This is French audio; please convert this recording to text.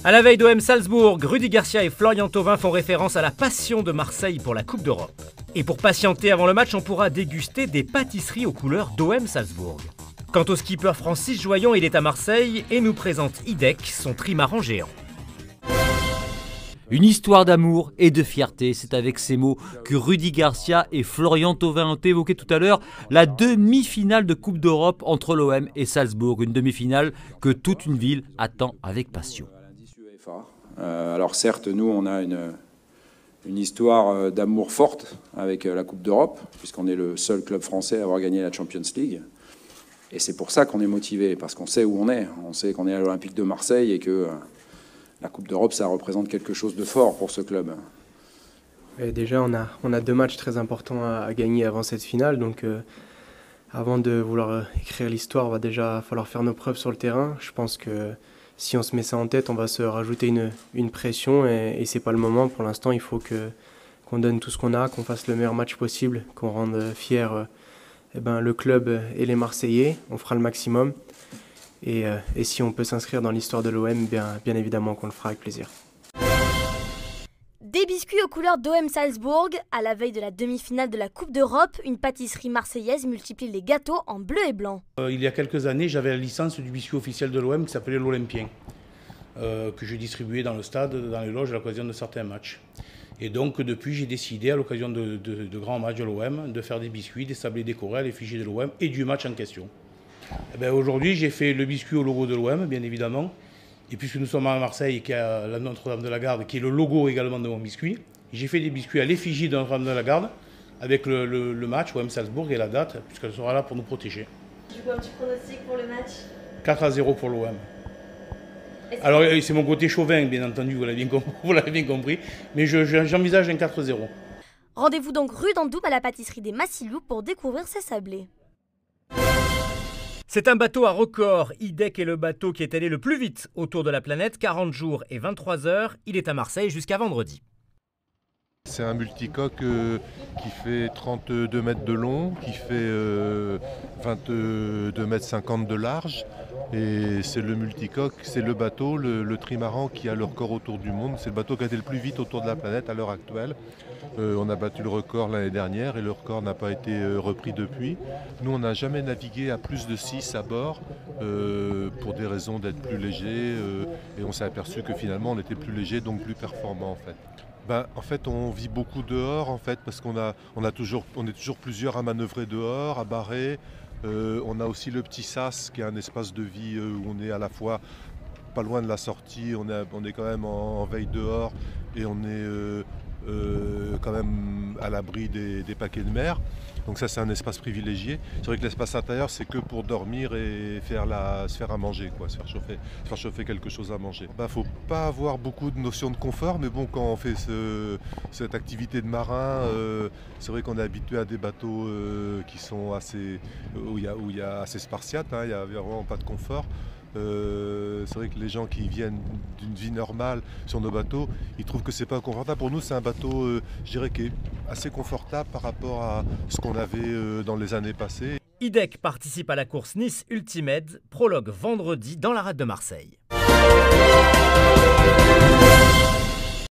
À la veille d'OM Salzbourg, Rudy Garcia et Florian Thauvin font référence à la passion de Marseille pour la Coupe d'Europe. Et pour patienter avant le match, on pourra déguster des pâtisseries aux couleurs d'OM Salzbourg. Quant au skipper Francis Joyon, il est à Marseille et nous présente IDEC, son trimaran géant. Une histoire d'amour et de fierté, c'est avec ces mots que Rudy Garcia et Florian Thauvin ont évoqué tout à l'heure la demi-finale de Coupe d'Europe entre l'OM et Salzbourg. Une demi-finale que toute une ville attend avec passion. Alors certes, nous, on a une histoire d'amour forte avec la Coupe d'Europe, puisqu'on est le seul club français à avoir gagné la Champions League. Et c'est pour ça qu'on est motivé, parce qu'on sait où on est. On sait qu'on est à l'Olympique de Marseille et que la Coupe d'Europe, ça représente quelque chose de fort pour ce club. Et déjà, on a 2 matchs très importants à gagner avant cette finale. Donc, avant de vouloir écrire l'histoire, il va déjà falloir faire nos preuves sur le terrain. Je pense que si on se met ça en tête, on va se rajouter une pression et c'est pas le moment. Pour l'instant, il faut qu'on donne tout ce qu'on a, qu'on fasse le meilleur match possible, qu'on rende fiers le club et les Marseillais. On fera le maximum. Et si on peut s'inscrire dans l'histoire de l'OM, bien évidemment qu'on le fera avec plaisir. Des biscuits aux couleurs d'OM Salzbourg. À la veille de la demi-finale de la Coupe d'Europe, une pâtisserie marseillaise multiplie les gâteaux en bleu et blanc. Il y a quelques années, j'avais la licence du biscuit officiel de l'OM qui s'appelait l'Olympien, que je distribuais dans le stade, dans les loges à l'occasion de certains matchs. Et donc depuis, j'ai décidé à l'occasion de grands matchs de l'OM de faire des biscuits, des sablés décorés à l'effigie de l'OM et du match en question. Aujourd'hui, j'ai fait le biscuit au logo de l'OM, bien évidemment. Et puisque nous sommes à Marseille, qui a la Notre-Dame de la Garde, qui est le logo également de mon biscuit, j'ai fait des biscuits à l'effigie de Notre-Dame de la Garde, avec le match OM Salzbourg et la date, puisqu'elle sera là pour nous protéger. Du coup, un petit pronostic pour le match 4-0 pour l'OM. Alors, c'est mon côté chauvin, bien entendu, vous l'avez bien compris, mais j'envisage un 4-0. Rendez-vous donc rue d'Andoum à la pâtisserie des Massilou pour découvrir ces sablés. C'est un bateau à record. IDEC est le bateau qui est allé le plus vite autour de la planète, 40 jours et 23 heures. Il est à Marseille jusqu'à vendredi. C'est un multicoque qui fait 32 mètres de long, qui fait 22 mètres 50 de large. Et c'est le multicoque, c'est le bateau, le trimaran qui a le record autour du monde. C'est le bateau qui a été le plus vite autour de la planète à l'heure actuelle. On a battu le record l'année dernière et le record n'a pas été repris depuis. Nous, on n'a jamais navigué à plus de 6 à bord pour des raisons d'être plus léger. Et on s'est aperçu que finalement, on était plus léger, donc plus performant en fait. En fait, on vit beaucoup dehors en fait, parce qu'on est toujours plusieurs à manœuvrer dehors, à barrer. On a aussi le petit sas qui est un espace de vie où on est à la fois pas loin de la sortie, on est quand même en veille dehors et on est quand même à l'abri des paquets de mer. Donc ça, c'est un espace privilégié. C'est vrai que l'espace intérieur, c'est que pour dormir et se faire à manger, quoi, se faire chauffer quelque chose à manger. Faut pas avoir beaucoup de notions de confort, mais bon, quand on fait cette activité de marin, c'est vrai qu'on est habitué à des bateaux qui sont assez, où il y a assez spartiate, il n'y a vraiment pas de confort. C'est vrai que les gens qui viennent d'une vie normale sur nos bateaux, ils trouvent que c'est pas confortable. Pour nous, c'est un bateau, je dirais, qui est assez confortable par rapport à ce qu'on avait dans les années passées. IDEC participe à la course Nice Ultimate, prologue vendredi dans la rade de Marseille.